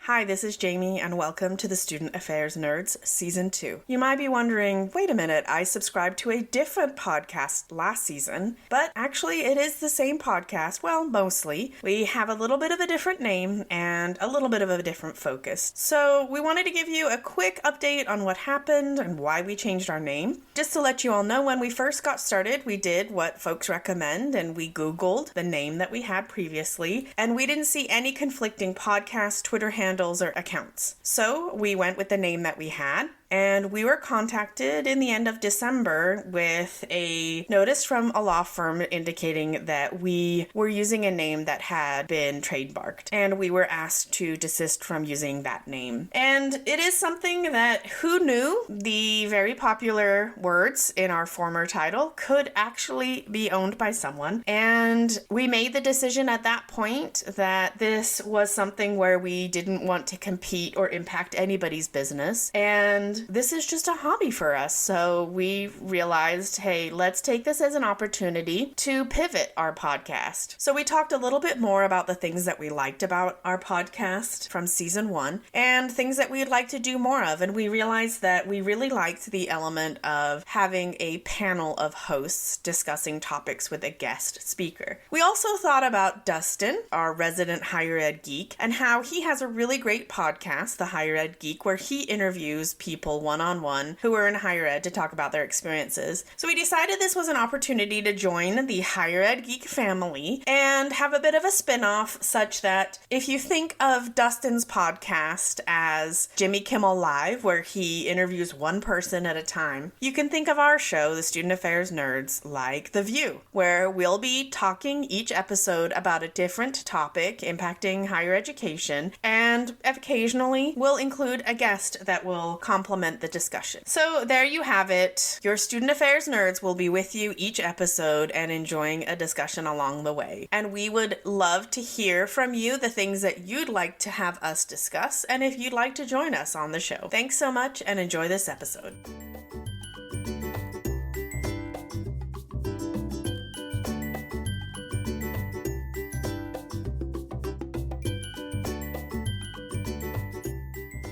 Hi, this is Jamie, and welcome to the Student Affairs Nerds Season 2. You might be wondering, wait a minute, I subscribed to a different podcast last season, but actually it is the same podcast, well, mostly. We have a little bit of a different name and a little bit of a different focus. So we wanted to give you a quick update on what happened and why we changed our name. Just to let you all know, when we first got started, we did what folks recommend, and we Googled the name that we had previously, and we didn't see any conflicting podcasts, Twitter handles, or accounts. So we went with the name that we had, and we were contacted in the end of December with a notice from a law firm indicating that we were using a name that had been trademarked, and we were asked to desist from using that name. And it is something that, who knew, the very popular words in our former title could actually be owned by someone. And we made the decision at that point that this was something where we didn't want to compete or impact anybody's business, and this is just a hobby for us. So we realized, hey, let's take this as an opportunity to pivot our podcast. So we talked a little bit more about the things that we liked about our podcast from season 1 and things that we'd like to do more of. And we realized that we really liked the element of having a panel of hosts discussing topics with a guest speaker. We also thought about Dustin, our resident higher ed geek, and how he has a really great podcast, The Higher Ed Geek, where he interviews people one-on-one who are in higher ed to talk about their experiences. So we decided this was an opportunity to join the Higher Ed Geek family and have a bit of a spin-off, such that if you think of Dustin's podcast as Jimmy Kimmel Live, where he interviews one person at a time, you can think of our show, the Student Affairs Nerds, like The View, where we'll be talking each episode about a different topic impacting higher education, and occasionally we'll include a guest that will complement the discussion. So there you have it. Your Student Affairs Nerds will be with you each episode and enjoying a discussion along the way. And we would love to hear from you the things that you'd like to have us discuss, and if you'd like to join us on the show. Thanks so much, and enjoy this episode.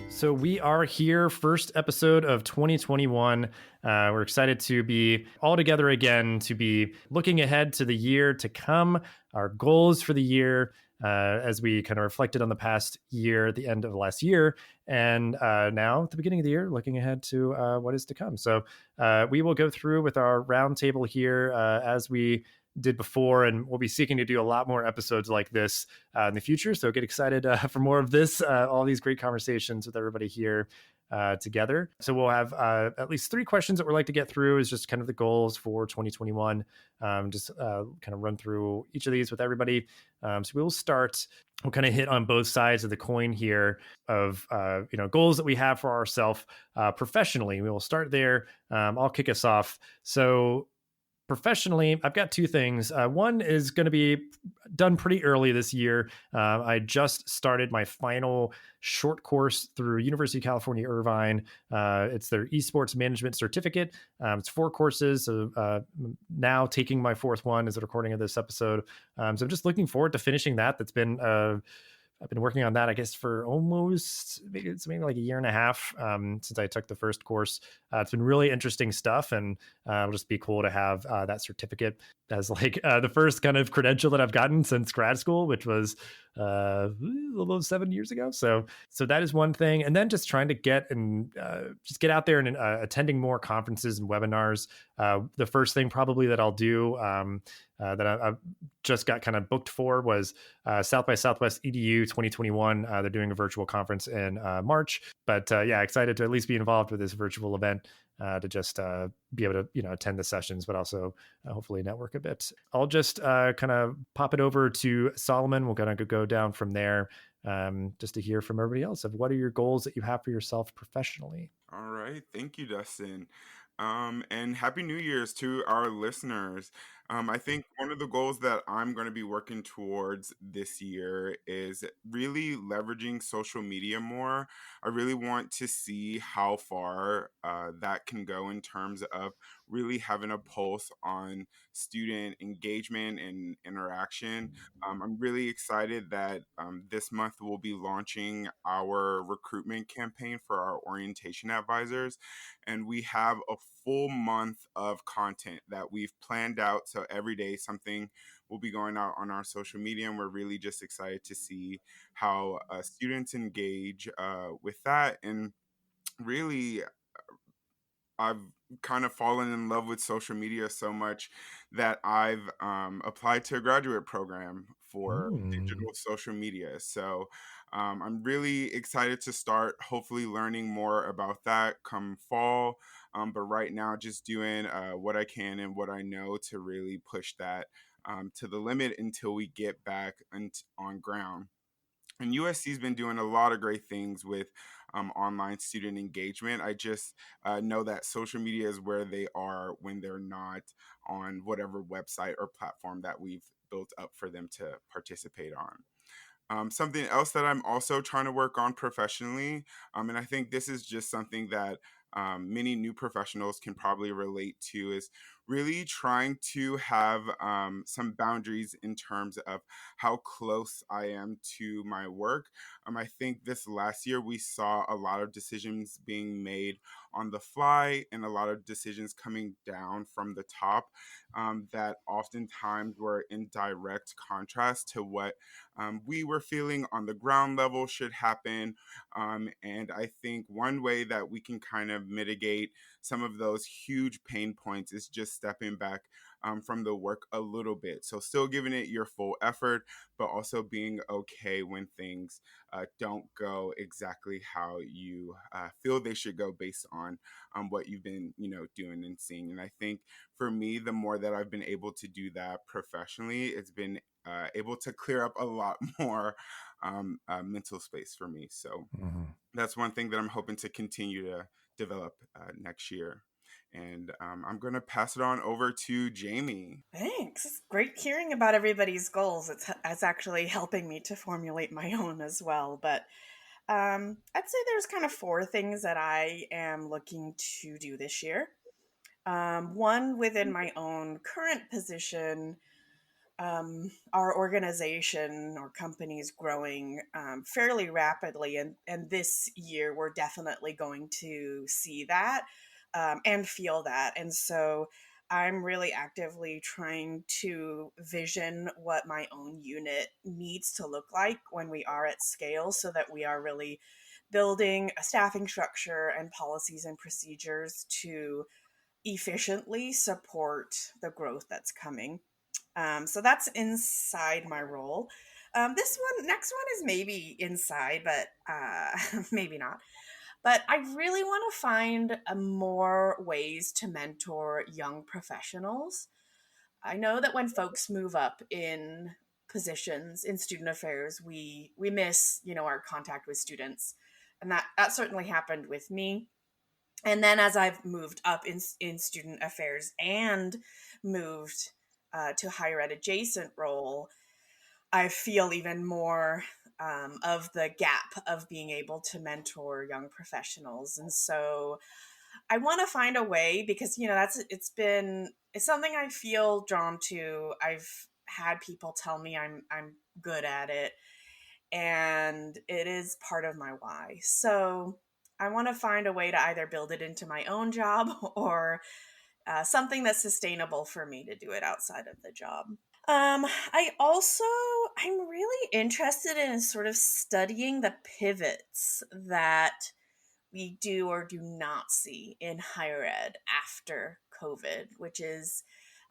So we are here, first episode of 2021. We're excited to be all together again, to be looking ahead to the year to come, our goals for the year, as we kind of reflected on the past year at the end of last year, and now at the beginning of the year, looking ahead to what is to come. So we will go through with our roundtable here as we did before, and we'll be seeking to do a lot more episodes like this in the future. So get excited for more of this, all these great conversations with everybody here together. So we'll have at least 3 questions that we'd like to get through, is just kind of the goals for 2021. Just kind of run through each of these with everybody. So we'll start, we'll kind of hit on both sides of the coin here of, goals that we have for ourselves professionally. We will start there. I'll kick us off. So professionally, I've got 2 things. One is going to be done pretty early this year. I just started my final short course through University of California, Irvine. It's their esports management certificate. It's 4 courses. So now taking my 4th one as a recording of this episode. So I'm just looking forward to finishing that. That's been I've been working on that, I guess, for almost maybe like a year and a half since I took the first course. It's been really interesting stuff, and it'll just be cool to have that certificate as like the first kind of credential that I've gotten since grad school, which was a little over 7 years ago. So that is one thing. And then just trying to get out there and attending more conferences and webinars. The first thing probably that I'll do that I've just got kind of booked for was South by Southwest EDU 2021. They're doing a virtual conference in March, but excited to at least be involved with this virtual event to just be able to attend the sessions, but also hopefully network a bit. I'll just kind of pop it over to Solomon. We're going to go down from there just to hear from everybody else of what are your goals that you have for yourself professionally. All right. Thank you, Dustin. And Happy New Year's to our listeners. I think one of the goals that I'm going to be working towards this year is really leveraging social media more. I really want to see how far that can go in terms of really having a pulse on student engagement and interaction. I'm really excited that this month we'll be launching our recruitment campaign for our orientation advisors, and we have a full month of content that we've planned out. So every day something will be going out on our social media, and we're really just excited to see how students engage with that. And really, I've kind of fallen in love with social media so much that I've applied to a graduate program for Mm. digital social media. So I'm really excited to start hopefully learning more about that come fall. But right now, just doing what I can and what I know to really push that to the limit until we get back on ground. And USC's been doing a lot of great things with online student engagement. I just know that social media is where they are when they're not on whatever website or platform that we've built up for them to participate on. Something else that I'm also trying to work on professionally, and I think this is just something that many new professionals can probably relate to, is really trying to have some boundaries in terms of how close I am to my work. I think this last year we saw a lot of decisions being made on the fly and a lot of decisions coming down from the top that oftentimes were in direct contrast to what we were feeling on the ground level should happen. And I think one way that we can kind of mitigate some of those huge pain points is just stepping back from the work a little bit. So, still giving it your full effort, but also being okay when things don't go exactly how you feel they should go based on what you've been, doing and seeing. And I think for me, the more that I've been able to do that professionally, it's been able to clear up a lot more mental space for me. So Mhm. that's one thing that I'm hoping to continue to develop next year. And I'm going to pass it on over to Jamie. Thanks. It's great hearing about everybody's goals. It's actually helping me to formulate my own as well. But I'd say there's kind of four things that I am looking to do this year. One within my own current position, our organization or company is growing fairly rapidly, and this year we're definitely going to see that and feel that. And so I'm really actively trying to vision what my own unit needs to look like when we are at scale so that we are really building a staffing structure and policies and procedures to efficiently support the growth that's coming. So that's inside my role. Next one is maybe inside, but maybe not. But I really want to find more ways to mentor young professionals. I know that when folks move up in positions in student affairs, we miss our contact with students, and that certainly happened with me. And then as I've moved up in student affairs and moved to higher ed adjacent role, I feel even more of the gap of being able to mentor young professionals. And so I want to find a way because it's something I feel drawn to. I've had people tell me I'm good at it, and it is part of my why. So I want to find a way to either build it into my own job or something that's sustainable for me to do it outside of the job. I'm really interested in sort of studying the pivots that we do or do not see in higher ed after COVID, which is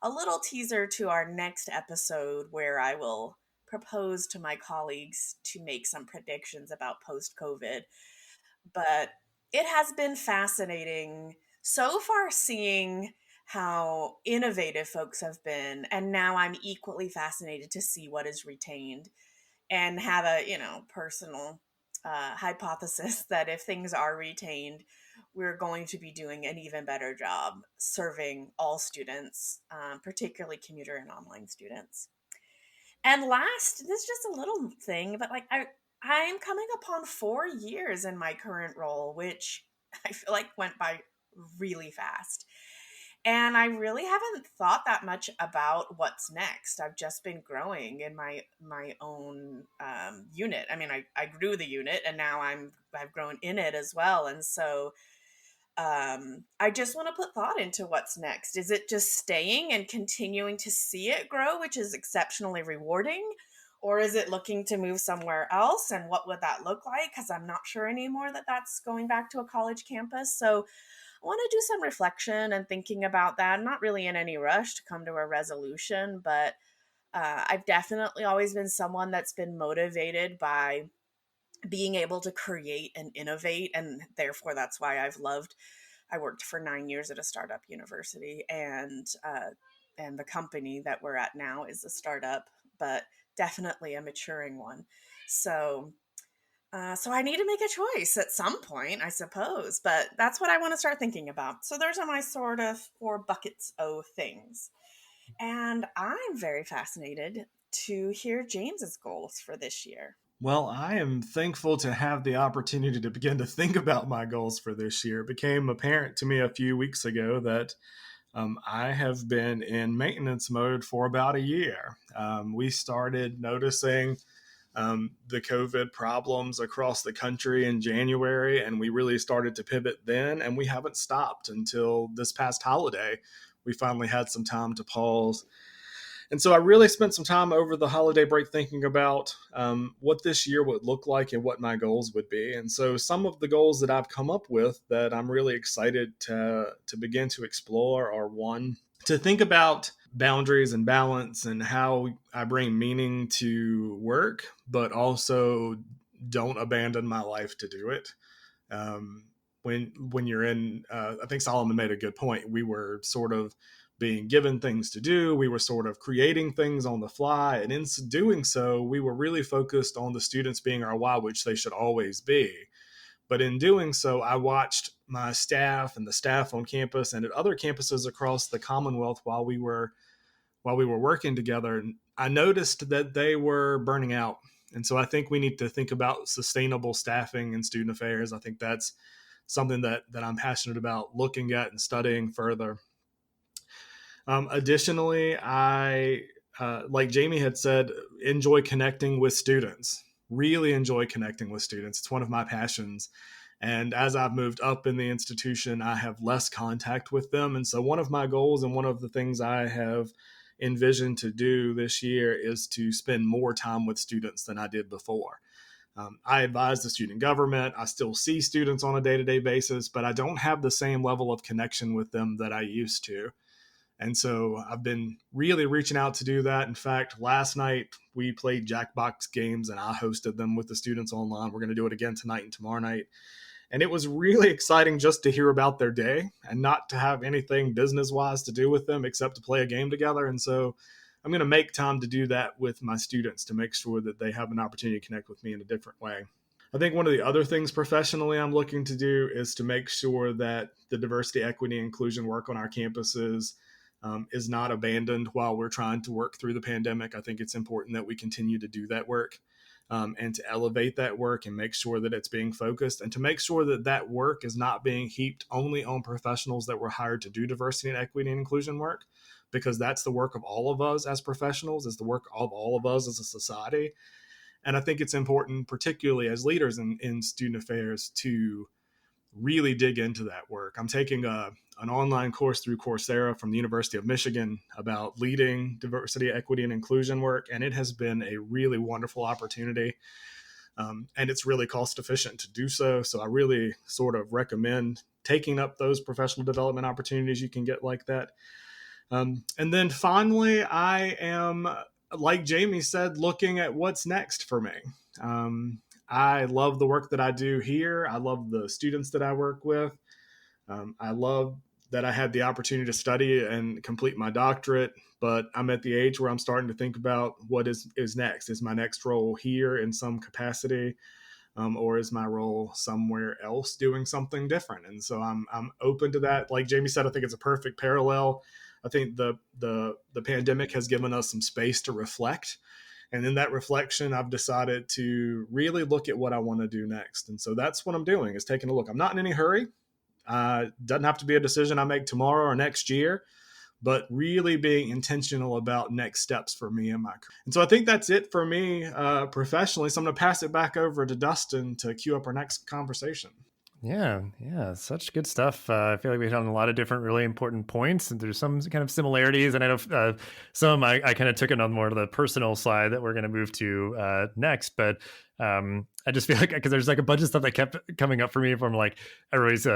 a little teaser to our next episode where I will propose to my colleagues to make some predictions about post COVID. But it has been fascinating so far seeing how innovative folks have been. And now I'm equally fascinated to see what is retained and have a, personal hypothesis that if things are retained, we're going to be doing an even better job serving all students, particularly commuter and online students. And last, this is just a little thing, but like I'm coming upon 4 years in my current role, which I feel like went by really fast. And I really haven't thought that much about what's next. I've just been growing in my own unit. I mean, I grew the unit, and now I've grown in it as well. And so I just want to put thought into what's next. Is it just staying and continuing to see it grow, which is exceptionally rewarding? Or is it looking to move somewhere else? And what would that look like? Because I'm not sure anymore that that's going back to a college campus. So I want to do some reflection and thinking about that. I'm not really in any rush to come to a resolution, but I've definitely always been someone that's been motivated by being able to create and innovate. And therefore, that's why I worked for 9 years at a startup university, and the company that we're at now is a startup, but definitely a maturing one. So so I need to make a choice at some point, I suppose, but that's what I want to start thinking about. So those are my sort of 4 buckets of things. And I'm very fascinated to hear James's goals for this year. Well, I am thankful to have the opportunity to begin to think about my goals for this year. It became apparent to me a few weeks ago that I have been in maintenance mode for about a year. We started noticing the COVID problems across the country in January, and we really started to pivot then, and we haven't stopped until this past holiday. We finally had some time to pause. And so I really spent some time over the holiday break thinking about what this year would look like and what my goals would be. And so some of the goals that I've come up with that I'm really excited to begin to explore are: one, to think about boundaries and balance and how I bring meaning to work, but also don't abandon my life to do it. When you're in, I think Solomon made a good point. We were sort of being given things to do. We were sort of creating things on the fly. And in doing so, we were really focused on the students being our why, which they should always be. But in doing so, I watched my staff and the staff on campus and at other campuses across the Commonwealth while we were working together. And I noticed that they were burning out. And so I think we need to think about sustainable staffing in student affairs. I think that's something that I'm passionate about looking at and studying further. Additionally, I, like Jamie had said, enjoy connecting with students. Really enjoy connecting with students. It's one of my passions. And as I've moved up in the institution, I have less contact with them. And so one of my goals and one of the things I have envisioned to do this year is to spend more time with students than I did before. I advise the student government. I still see students on a day-to-day basis, but I don't have the same level of connection with them that I used to. And so I've been really reaching out to do that. In fact, last night we played Jackbox games and I hosted them with the students online. We're going to do it again tonight and tomorrow night. And it was really exciting just to hear about their day and not to have anything business-wise to do with them except to play a game together. And so I'm going to make time to do that with my students to make sure that they have an opportunity to connect with me in a different way. I think one of the other things professionally I'm looking to do is to make sure that the diversity, equity, and inclusion work on our campuses is not abandoned while we're trying to work through the pandemic. I think it's important that we continue to do that work and to elevate that work and make sure that it's being focused and to make sure that that work is not being heaped only on professionals that were hired to do diversity and equity and inclusion work, because that's the work of all of us as professionals, is the work of all of us as a society. And I think it's important, particularly as leaders in student affairs, to really dig into that work. I'm taking an online course through Coursera from the University of Michigan about leading diversity, equity, and inclusion work, and it has been a really wonderful opportunity. And it's really cost efficient to do so. So I really sort of recommend taking up those professional development opportunities you can get like that. And then finally, I am, like Jamie said, looking at what's next for me. I love the work that I do here. I love the students that I work with. I love that I had the opportunity to study and complete my doctorate, but I'm at the age where I'm starting to think about what is next. Is my next role here in some capacity? or is my role somewhere else doing something different? And so I'm open to that. Like Jamie said, I think it's a perfect parallel. I think the pandemic has given us some space to reflect. And in that reflection, I've decided to really look at what I want to do next. And so that's what I'm doing, is taking a look. I'm not in any hurry. Doesn't have to be a decision I make tomorrow or next year, but really being intentional about next steps for me and my career. And so I think that's it for me professionally. So I'm going to pass it back over to Dustin to cue up our next conversation. Yeah, such good stuff. I feel like we hit on a lot of different really important points, and there's some kind of similarities. And I know some I kind of took it on more to the personal side that we're going to move to next. But I just feel like, because there's like a bunch of stuff that kept coming up for me from like everybody's,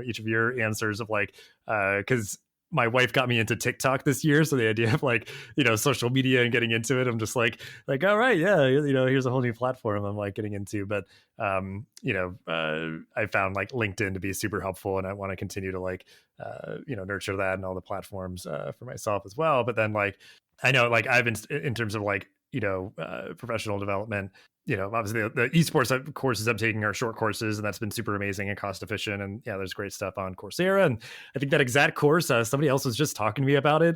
each of your answers of like, because my wife got me into TikTok this year. So the idea of like, social media and getting into it, I'm just like, all right, yeah, here's a whole new platform I'm like getting into. But, I found like LinkedIn to be super helpful, and I want to continue to like, nurture that and all the platforms for myself as well. But then like, I know like I've been in terms of like, professional development, obviously the esports courses I'm taking are short courses, and that's been super amazing and cost efficient. And yeah, there's great stuff on Coursera. And I think that exact course, somebody else was just talking to me about it.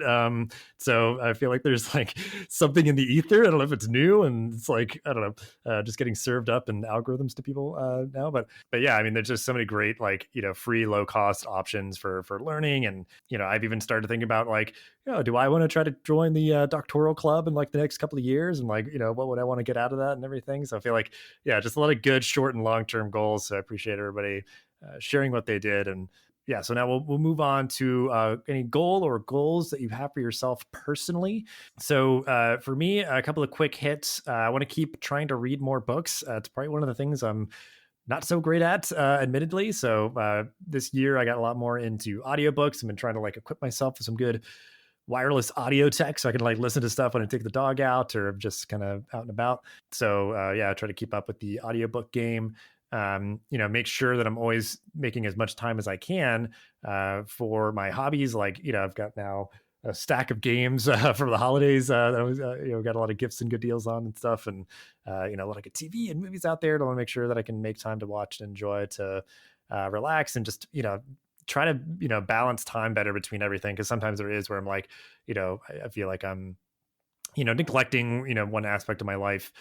So I feel like there's like something in the ether. I don't know if it's new, and it's like, I don't know, just getting served up in algorithms to people now. But yeah, I mean, there's just so many great, like, free, low cost options for learning. And, I've even started thinking about like, do I want to try to join the doctoral club in like the next couple of years? And like, what would I want to get out of that and everything? So I feel like, yeah, just a lot of good short and long-term goals. So I appreciate everybody sharing what they did. And yeah, so now we'll move on to any goal or goals that you have for yourself personally. So for me, a couple of quick hits. I want to keep trying to read more books. It's probably one of the things I'm not so great at, admittedly. So this year I got a lot more into audiobooks. I've been trying to like equip myself with some good wireless audio tech so I can like listen to stuff when I take the dog out or just kind of out and about. So I try to keep up with the audiobook game. Make sure that I'm always making as much time as I can for my hobbies. Like, I've got now a stack of games for the holidays that I was, got a lot of gifts and good deals on and stuff. And, a lot of good TV and movies out there. I want to make sure that I can make time to watch and enjoy, to relax and just, try to, balance time better between everything. Cause sometimes there is where I'm like, I feel like I'm, neglecting, one aspect of my life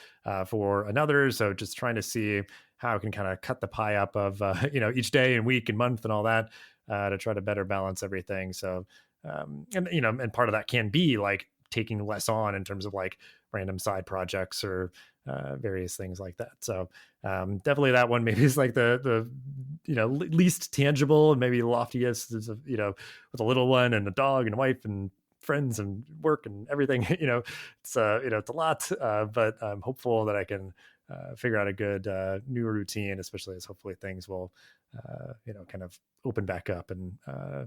for another. So just trying to see how I can kind of cut the pie up of, each day and week and month and all that to try to better balance everything. So, and part of that can be like taking less on in terms of like random side projects or various things like that. So definitely that one maybe is like the least tangible and maybe loftiest, with a little one and a dog and a wife and friends and work and everything. It's a lot, but I'm hopeful that I can figure out a good new routine, especially as hopefully things will kind of open back up and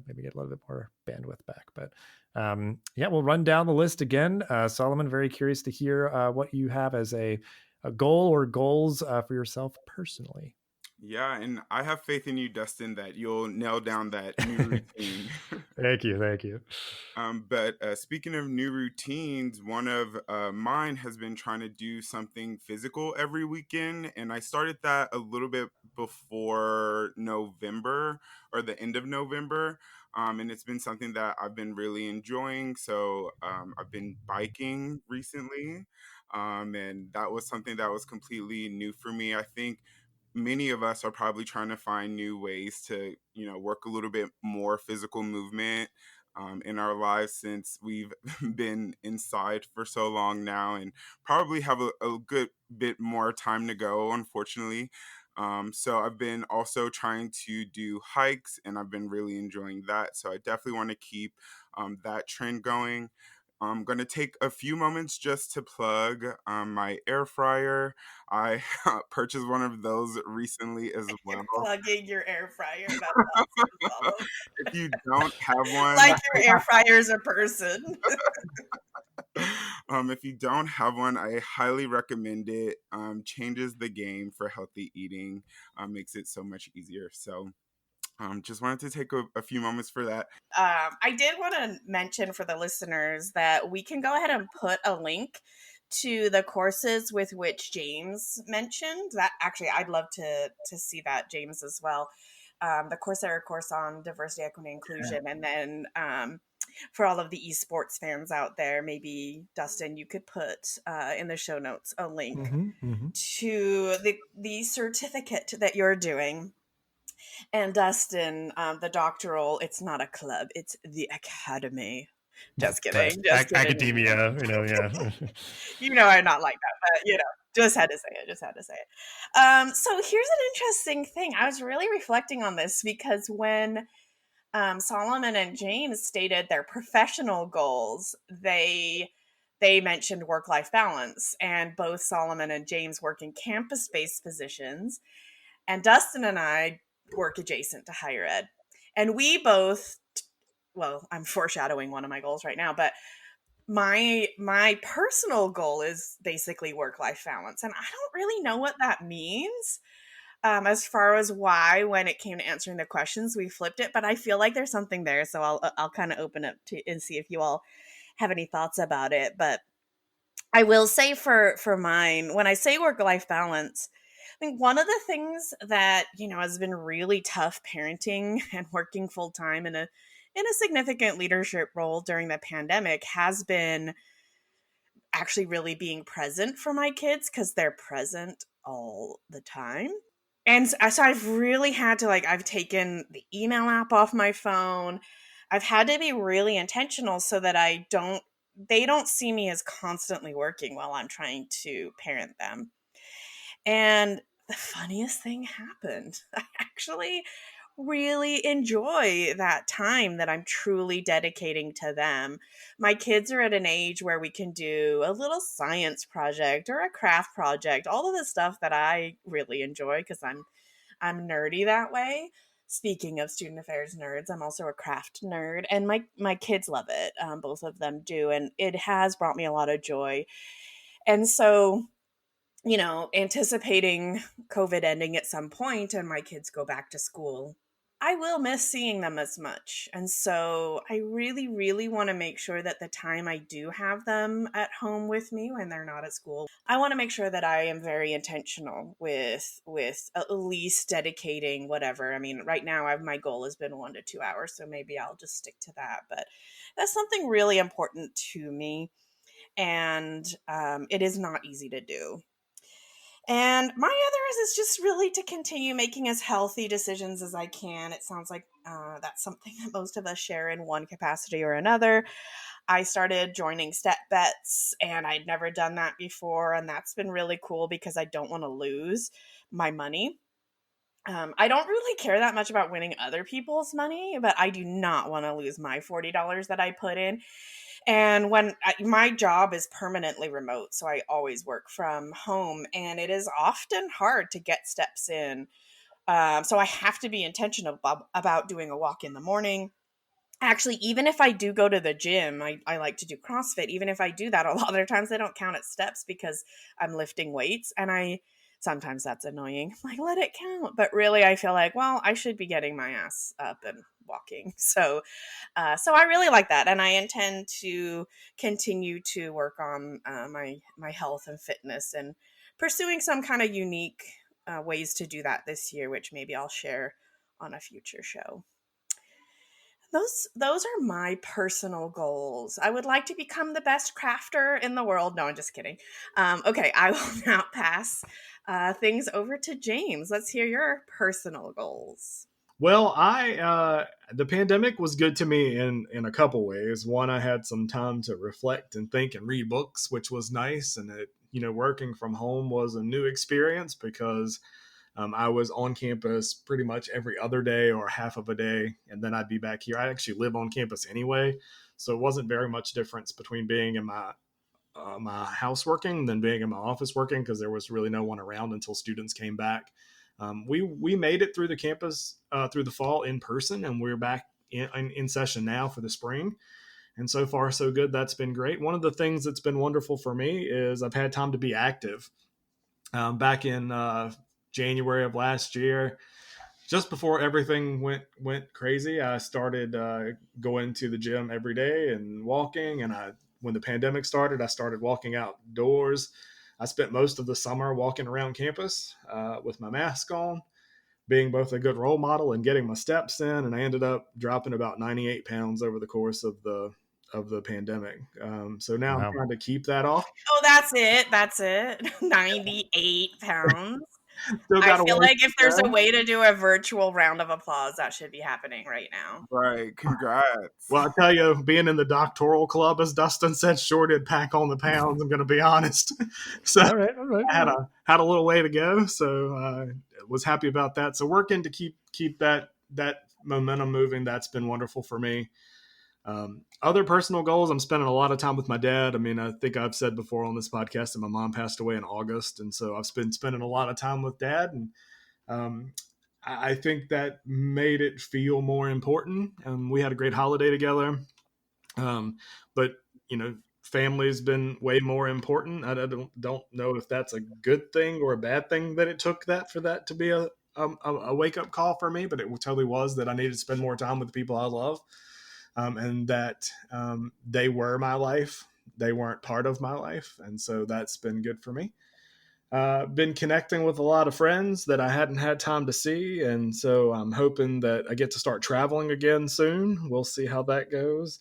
maybe get a little bit more bandwidth back. But we'll run down the list again. Solomon, very curious to hear what you have as a goal or goals for yourself personally. Yeah, and I have faith in you, Dustin, that you'll nail down that new routine. Thank you. But speaking of new routines, one of mine has been trying to do something physical every weekend. And I started that a little bit before November or the end of November. And it's been something that I've been really enjoying. So I've been biking recently. And that was something that was completely new for me. I think many of us are probably trying to find new ways to, work a little bit more physical movement in our lives, since we've been inside for so long now and probably have a good bit more time to go, unfortunately. So I've been also trying to do hikes, and I've been really enjoying that. So I definitely want to keep that trend going. I'm going to take a few moments just to plug my air fryer. I purchased one of those recently as well. You're plugging your air fryer. That's awesome. If you don't have one, like your air fryer is a person. If you don't have one, I highly recommend it. Changes the game for healthy eating, makes it so much easier. So just wanted to take a few moments for that. I did want to mention for the listeners that we can go ahead and put a link to the courses with which James mentioned. That actually, I'd love to see that, James, as well. The Coursera course on diversity, equity, inclusion, and then for all of the esports fans out there, maybe Dustin, you could put in the show notes a link to the certificate that you're doing. And Dustin, the doctoral, it's not a club, it's the academy. Just kidding. Just kidding. Academia, I'm not like that, but just had to say it. So here's an interesting thing. I was really reflecting on this because when Solomon and James stated their professional goals, they mentioned work-life balance, and both Solomon and James work in campus-based positions, and Dustin and I work adjacent to higher ed. And we both, well, I'm foreshadowing one of my goals right now, but my personal goal is basically work-life balance, and I don't really know what that means. As far as why, when it came to answering the questions, we flipped it, but I feel like there's something there, so I'll kind of open up to and see if you all have any thoughts about it. But I will say for mine, when I say work-life balance, I think one of the things that has been really tough parenting and working full-time in a significant leadership role during the pandemic has been actually really being present for my kids, because they're present all the time. And so I've really had to, I've taken the email app off my phone. I've had to be really intentional so that they don't see me as constantly working while I'm trying to parent them. And the funniest thing happened. I actually really enjoy that time that I'm truly dedicating to them. My kids are at an age where we can do a little science project or a craft project, all of the stuff that I really enjoy because I'm nerdy that way. Speaking of student affairs nerds, I'm also a craft nerd, and my kids love it. Both of them do, and it has brought me a lot of joy. And so, anticipating COVID ending at some point and my kids go back to school, I will miss seeing them as much. And so I really, really want to make sure that the time I do have them at home with me when they're not at school, I want to make sure that I am very intentional with at least dedicating whatever. I mean, right now my goal has been 1 to 2 hours, so maybe I'll just stick to that. But that's something really important to me. And it is not easy to do. And my other is just really to continue making as healthy decisions as I can. It sounds like that's something that most of us share in one capacity or another. I started joining Step Bets, and I'd never done that before, and that's been really cool because I don't want to lose my money. I don't really care that much about winning other people's money, but I do not want to lose my $40 that I put in. And my job is permanently remote, so I always work from home, and it is often hard to get steps in. So I have to be intentional about doing a walk in the morning. Actually, even if I do go to the gym, I like to do CrossFit. Even if I do that, a lot of times they don't count as steps because I'm lifting weights, and sometimes that's annoying. I'm like, let it count. But really, I feel like, well, I should be getting my ass up and walking. So I really like that. And I intend to continue to work on my health and fitness and pursuing some kind of unique ways to do that this year, which maybe I'll share on a future show. Those are my personal goals. I would like to become the best crafter in the world. No, I'm just kidding. Okay, I will now pass things over to James. Let's hear your personal goals. Well, the pandemic was good to me in a couple ways. One, I had some time to reflect and think and read books, which was nice. And working from home was a new experience because I was on campus pretty much every other day or half of a day, and then I'd be back here. I actually live on campus anyway, so it wasn't very much difference between being in my house working than being in my office working, because there was really no one around until students came back. We made it through the campus through the fall in person, and we're back in session now for the spring. And so far, so good. That's been great. One of the things that's been wonderful for me is I've had time to be active. Back in January of last year, just before everything went crazy, I started going to the gym every day and walking, and I when the pandemic started, I started walking outdoors. I spent most of the summer walking around campus with my mask on, being both a good role model and getting my steps in. And I ended up dropping about 98 pounds over the course of the pandemic. So now I'm Wow. trying to keep that off. Oh, that's it. That's it. 98 pounds. Still I got a feel ways like if to there's a go. way to do a virtual round of applause, that should be happening right now. Right. Congrats. Well, I tell you, being in the doctoral club, as Dustin said, sure did pack on the pounds. I'm going to be honest. So All right. I had a little way to go. So was happy about that. So working to keep that momentum moving. That's been wonderful for me. Other personal goals, I'm spending a lot of time with my dad. I mean, I think I've said before on this podcast that my mom passed away in August. And so I've been spending a lot of time with dad. And I think that made it feel more important. We had a great holiday together. But, family's been way more important. I don't know if that's a good thing or a bad thing that it took for that to be a wake-up call for me, but it totally was that I needed to spend more time with the people I love. And that they were my life. They weren't part of my life. And so that's been good for me. Been connecting with a lot of friends that I hadn't had time to see. And so I'm hoping that I get to start traveling again soon. We'll see how that goes.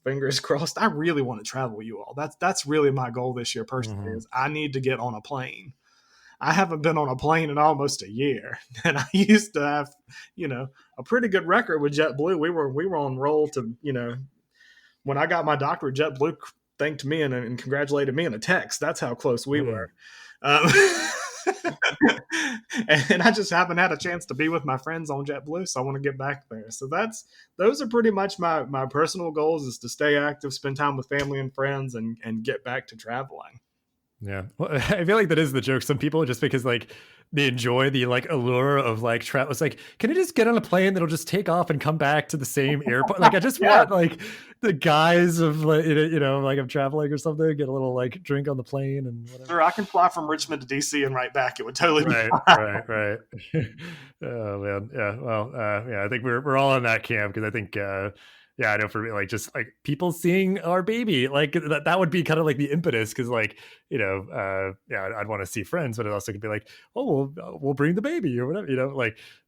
Fingers crossed. I really want to travel with you all. That's really my goal this year personally, is I need to get on a plane. I haven't been on a plane in almost a year, and I used to have, a pretty good record with JetBlue. We were on roll to, when I got my doctorate, JetBlue thanked me and congratulated me in a text. That's how close we were. And I just haven't had a chance to be with my friends on JetBlue, so I want to get back there. So those are pretty much my personal goals, is to stay active, spend time with family and friends, and get back to traveling. Yeah. Well, I feel like that is the joke. Some people, just because like they enjoy the like allure of like travel. It's like, can I just get on a plane that'll just take off and come back to the same airport? Like I just want like the guise of like, like I'm traveling or something, get a little like drink on the plane and whatever. Sure, I can fly from Richmond to DC and right back. It would totally be fine. Right. Oh man. Yeah. Well, I think we're all in that camp, because I think, I know for me, like just like people seeing our baby, like that would be kind of like the impetus, because like, I'd want to see friends, but it also could be like, oh, we'll bring the baby or whatever,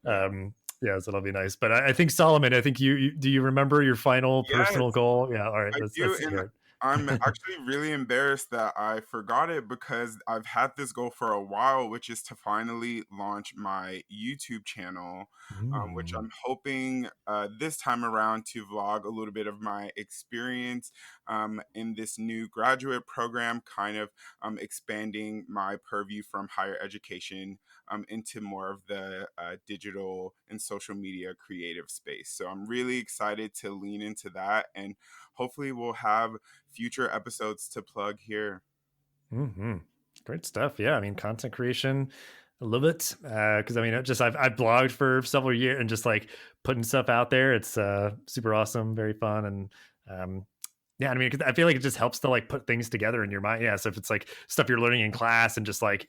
so that'll be nice. But I think Solomon, I think you do you remember your final personal goal? Yeah. All right. Let's hear it. I'm actually really embarrassed that I forgot it, because I've had this goal for a while, which is to finally launch my YouTube channel, which I'm hoping this time around to vlog a little bit of my experience in this new graduate program, kind of expanding my purview from higher education into more of the digital and social media creative space. So I'm really excited to lean into that, and hopefully we'll have future episodes to plug here. Great stuff. Yeah, I mean, content creation, I love it. Because I mean, I've blogged for several years, and just like putting stuff out there, it's super awesome, very fun, and I mean, I feel like it just helps to like put things together in your mind. Yeah, so if it's like stuff you're learning in class, and just like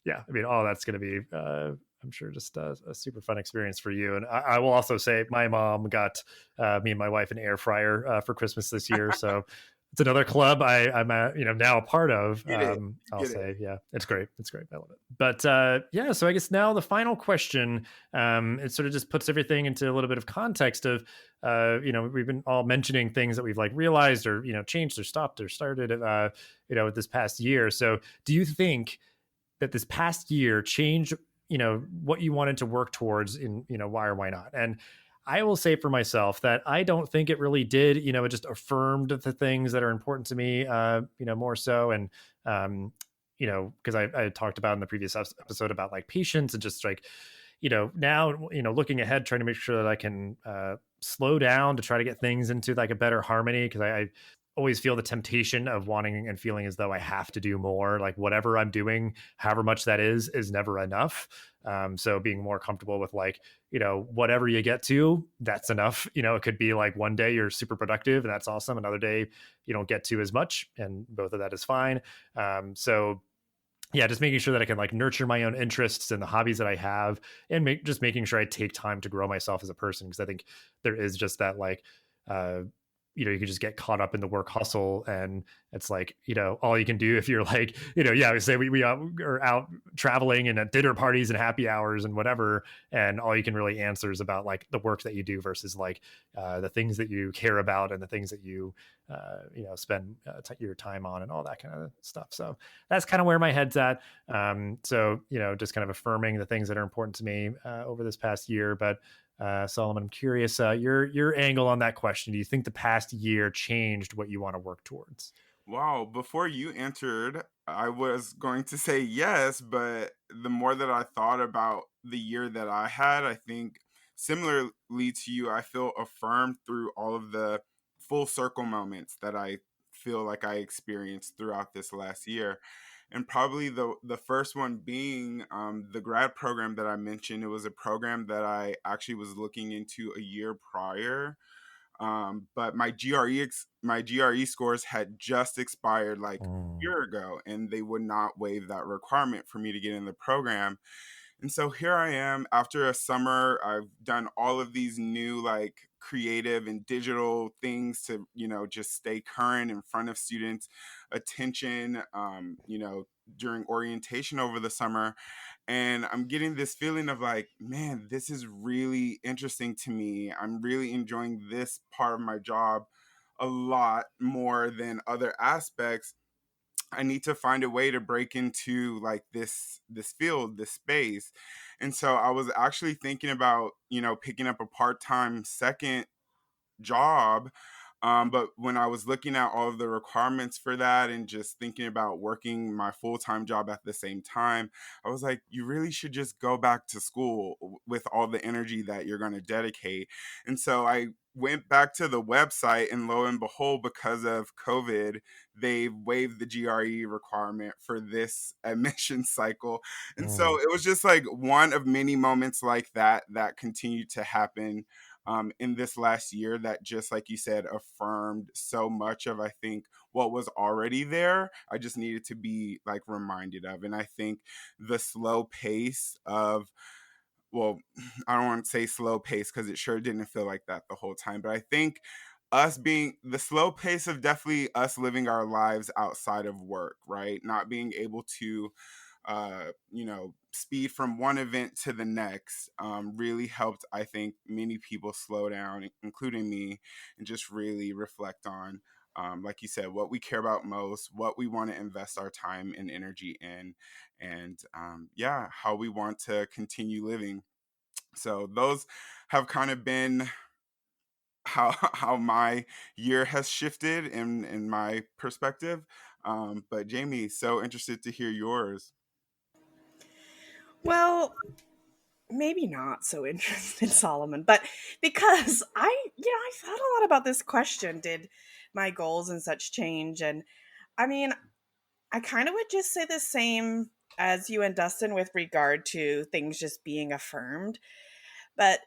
I mean, that's going to be I'm sure just a super fun experience for you. And I will also say my mom got me and my wife an air fryer for Christmas this year. So it's another club I'm now a part of. I'll say, yeah, it's great. It's great. I love it. But so I guess now the final question, it sort of just puts everything into a little bit of context of, we've been all mentioning things that we've like realized or, changed or stopped or started, with this past year. So do you think that this past year changed what you wanted to work towards in, why or why not? And I will say for myself that I don't think it really did. It just affirmed the things that are important to me, more so. And, because I talked about in the previous episode about like patience and just like, now, looking ahead, trying to make sure that I can slow down to try to get things into like a better harmony. Because I always feel the temptation of wanting and feeling as though I have to do more, like whatever I'm doing, however much that is never enough. So being more comfortable with like, whatever you get to, that's enough. It could be like one day you're super productive and that's awesome. Another day you don't get to as much, and both of that is fine. So yeah, just making sure that I can like nurture my own interests and the hobbies that I have, and making sure I take time to grow myself as a person. Because I think there is just that like, you could just get caught up in the work hustle, and it's like, all you can do if you're like, we say we are out traveling and at dinner parties and happy hours and whatever, and all you can really answer is about like the work that you do versus like the things that you care about and the things that you spend your time on and all that kind of stuff. So that's kind of where my head's at. So just kind of affirming the things that are important to me over this past year. But Solomon, I'm curious, your angle on that question. Do you think the past year changed what you want to work towards? Wow, before you answered, I was going to say yes, but the more that I thought about the year that I had, I think similarly to you, I feel affirmed through all of the full circle moments that I feel like I experienced throughout this last year. And probably the first one being the grad program that I mentioned. It was a program that I actually was looking into a year prior, but my GRE scores had just expired like a year ago, and they would not waive that requirement for me to get in the program. And so here I am after a summer. I've done all of these new like creative and digital things to, just stay current in front of students' attention, during orientation over the summer. And I'm getting this feeling of like, man, this is really interesting to me. I'm really enjoying this part of my job a lot more than other aspects. I need to find a way to break into like this field, this space. And so I was actually thinking about, picking up a part-time second job. But when I was looking at all of the requirements for that and just thinking about working my full-time job at the same time, I was like, you really should just go back to school with all the energy that you're going to dedicate. And so I went back to the website, and lo and behold, because of COVID, they waived the GRE requirement for this admission cycle. And so it was just like one of many moments like that continued to happen in this last year that, just like you said, affirmed so much of, I think, what was already there. I just needed to be like reminded of. And I think the slow pace of, well, I don't want to say slow pace because it sure didn't feel like that the whole time, but I think us being the slow pace of definitely us living our lives outside of work, right? Not being able to speed from one event to the next really helped, I think, many people slow down, including me, and just really reflect on, like you said, what we care about most, what we want to invest our time and energy in, and how we want to continue living. So those have kind of been how my year has shifted in my perspective. But Jamie, so interested to hear yours. Well, maybe not so interested, Solomon, but because I thought a lot about this question. Did my goals and such change? And I mean, I kind of would just say the same as you and Dustin with regard to things just being affirmed. But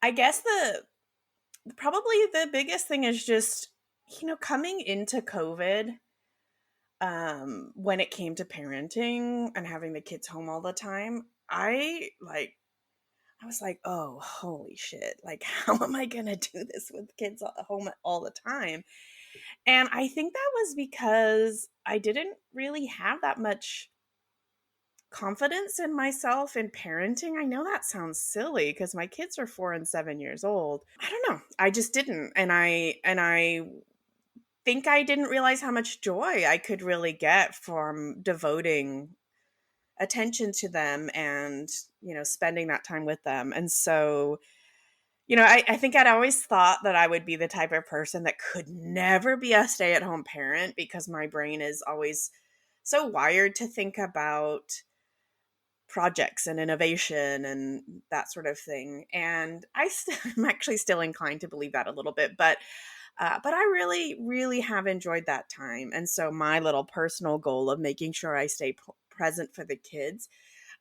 I guess probably the biggest thing is just, coming into COVID, when it came to parenting and having the kids home all the time, I was like, oh, holy shit. Like, how am I going to do this with kids at home all the time? And I think that was because I didn't really have that much confidence in myself in parenting. I know that sounds silly because my kids are 4 and 7 years old. I don't know. I just didn't. And I think I didn't realize how much joy I could really get from devoting attention to them and, spending that time with them. And so, I think I'd always thought that I would be the type of person that could never be a stay-at-home parent because my brain is always so wired to think about projects and innovation and that sort of thing. And I'm actually still inclined to believe that a little bit, but I really, really have enjoyed that time. And so my little personal goal of making sure I stay present for the kids,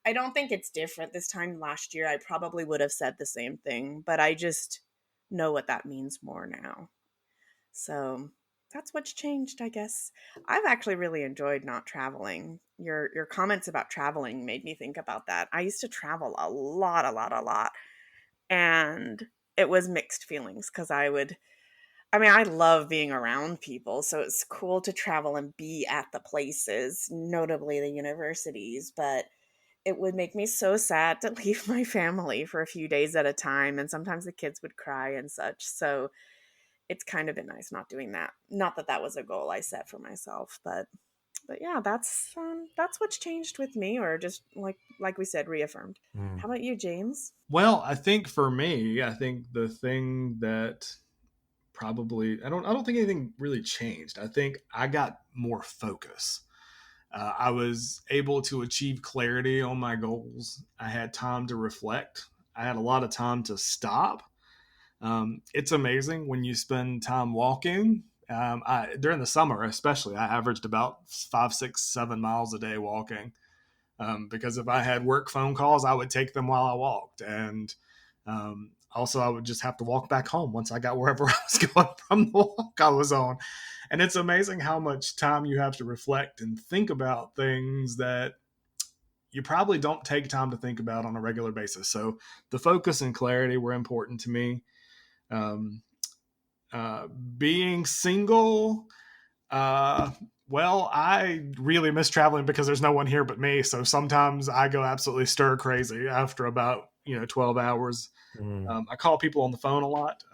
I don't think it's different this time. Last year, I probably would have said the same thing, but I just know what that means more now. So that's what's changed, I guess. I've actually really enjoyed not traveling. Your comments about traveling made me think about that. I used to travel a lot. And it was mixed feelings because I mean, I love being around people, so it's cool to travel and be at the places, notably the universities, but it would make me so sad to leave my family for a few days at a time, and sometimes the kids would cry and such. So it's kind of been nice not doing that. Not that that was a goal I set for myself, but yeah, that's what's changed with me, or just like we said, reaffirmed. Mm. How about you, James? Well, I think for me, I think the thing that probably I don't think anything really changed. I think I got more focus. I was able to achieve clarity on my goals. I had time to reflect. I had a lot of time to stop. It's amazing when you spend time walking. During the summer, especially, I averaged about 5, 6, 7 miles a day walking. Because if I had work phone calls, I would take them while I walked. And also, I would just have to walk back home once I got wherever I was going from the walk I was on. And it's amazing how much time you have to reflect and think about things that you probably don't take time to think about on a regular basis. So the focus and clarity were important to me. Being single, well, I really miss traveling because there's no one here but me. So sometimes I go absolutely stir crazy after about 12 hours. I call people on the phone a lot,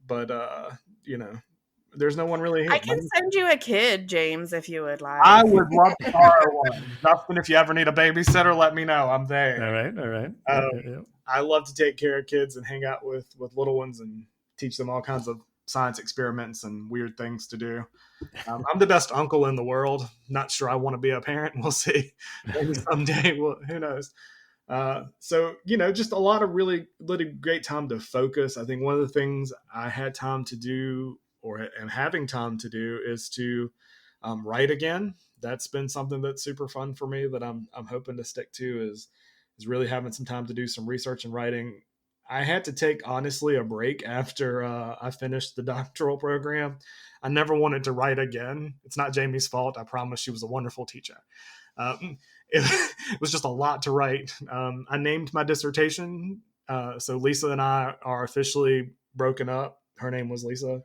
but there's no one really here. I can send you a kid, James, if you would like. I would love to borrow one. Justin, if you ever need a babysitter, let me know. I'm there. All right. I love to take care of kids and hang out with little ones and teach them all kinds of science experiments and weird things to do. I'm the best uncle in the world. Not sure I want to be a parent. We'll see. Maybe someday. Well, who knows? So, just a lot of really great time to focus. I think one of the things I had time to do or am having time to do is to write again. That's been something that's super fun for me that I'm hoping to stick to is really having some time to do some research and writing. I had to take, honestly, a break after I finished the doctoral program. I never wanted to write again. It's not Jamie's fault. I promise she was a wonderful teacher. It was just a lot to write. I named my dissertation. So Lisa and I are officially broken up. Her name was Lisa.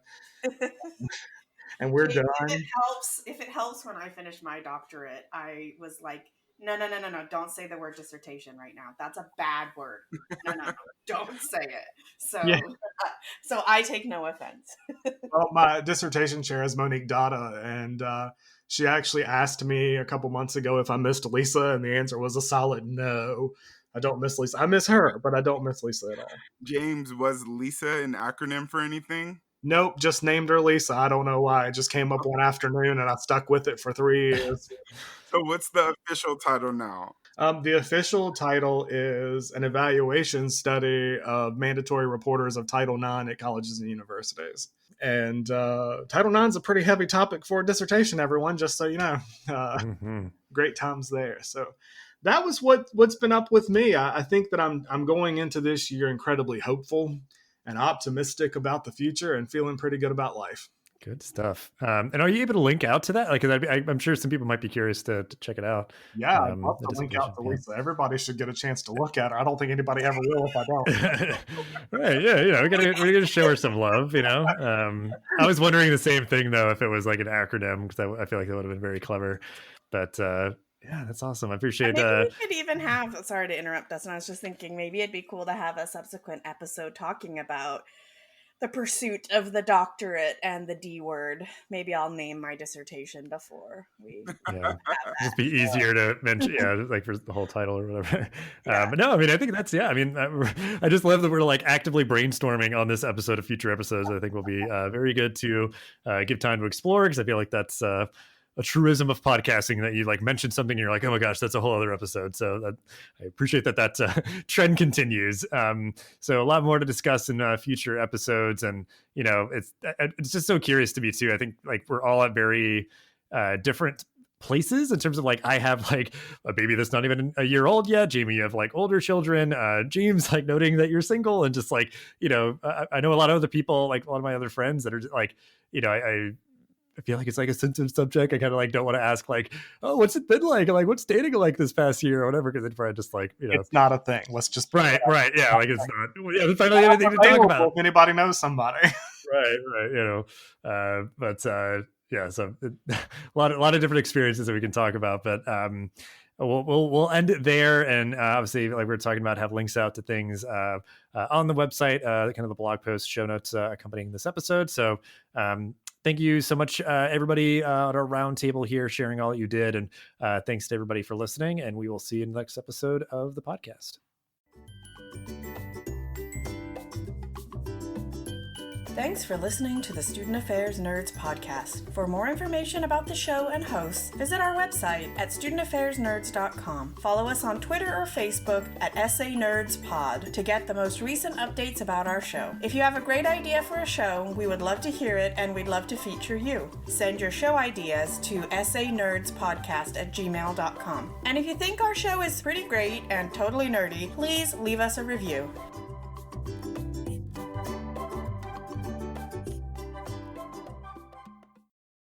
And we're done. If it helps when I finish my doctorate, I was like, no, don't say the word dissertation right now. That's a bad word. No, don't say it. So, yeah. So I take no offense. Well, my dissertation chair is Monique Dada, and she actually asked me a couple months ago if I missed Lisa, and the answer was a solid no. I don't miss Lisa. I miss her, but I don't miss Lisa at all. James, was Lisa an acronym for anything? Nope, just named her Lisa. I don't know why. It just came up one afternoon, and I stuck with it for 3 years. So what's the official title now? The official title is an evaluation study of mandatory reporters of Title IX at colleges and universities. And Title IX is a pretty heavy topic for a dissertation, everyone, just so you know. Great times there. So that was what's been up with me. I think that I'm going into this year incredibly hopeful and optimistic about the future and feeling pretty good about life. Good stuff. And are you able to link out to that? Like, I'm sure some people might be curious to check it out. Yeah, I'd love to link out to Lisa. Everybody should get a chance to look at her. I don't think anybody ever will if I don't. Right? Yeah, we're gonna show her some love. I was wondering the same thing though, if it was like an acronym, because I feel like that would have been very clever. But yeah, that's awesome. I appreciate. Maybe we could even have. Sorry to interrupt, Dustin. I was just thinking maybe it'd be cool to have a subsequent episode talking about the pursuit of the doctorate and the D word. Maybe I'll name my dissertation before we. Yeah, just be easier to mention. Yeah, like for the whole title or whatever. Yeah. But no, I mean, I think that's I just love that we're like actively brainstorming on this episode of future episodes. I think will be very good to give time to explore, because I feel like that's a truism of podcasting, that you like mention something and you're like, oh my gosh, that's a whole other episode. So I appreciate that trend continues. So a lot more to discuss in future episodes. And, it's just so curious to me too. I think like we're all at very different places in terms of like, I have like a baby that's not even a year old yet. Jamie, you have like older children. James, like noting that you're single, and just like, I know a lot of other people, like a lot of my other friends that are like, I feel like it's like a sensitive subject. I kind of like don't want to ask like, oh, what's it been like? Like, what's dating like this past year or whatever? Because then I just like, it's not a thing. Let's just right. Yeah, like it's not. Yeah, there's not anything to talk about. If anybody knows somebody. right. Yeah, so a lot of different experiences that we can talk about, but we'll end it there. And obviously, like we were talking about, have links out to things on the website, kind of the blog post, show notes accompanying this episode. So thank you so much, everybody at our round table here, sharing all that you did. And thanks to everybody for listening. And we will see you in the next episode of the podcast. Thanks for listening to the Student Affairs Nerds podcast. For more information about the show and hosts, visit our website at studentaffairsnerds.com. Follow us on Twitter or Facebook at SANerdsPod to get the most recent updates about our show. If you have a great idea for a show, we would love to hear it and we'd love to feature you. Send your show ideas to sanerdspodcast@gmail.com. And if you think our show is pretty great and totally nerdy, please leave us a review.